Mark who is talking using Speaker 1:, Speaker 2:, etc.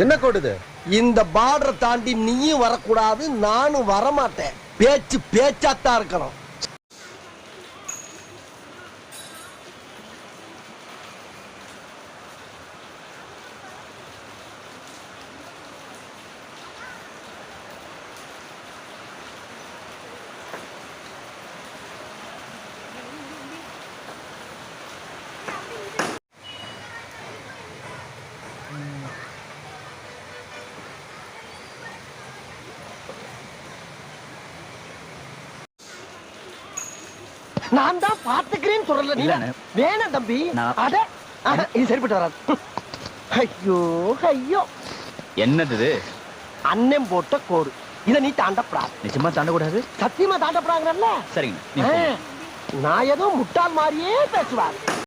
Speaker 1: என்ன கோடுது? இந்த பார்டரை தாண்டி நீயும் வரக்கூடாது, நானும் வரமாட்டேன். பேச்சு பேச்சாத்தான் இருக்கணும். நான் தான் பாத்துக்கிறேன்னு சொல்றேன். வேணாம் தம்பி, அட இது சரிப்பட்டு வராது. ஐயோ ஐயோ, என்னது? அண்ணன் போட்ட கோடு. இத நீ தாண்டப்படாது. நிச்சயமா தாண்டக்கூடாது. சத்தியமா தாண்டப்படாங்கல்ல. சரிங்க, நான் ஏதோ முட்டாள் மாதிரியே பேசுவார்.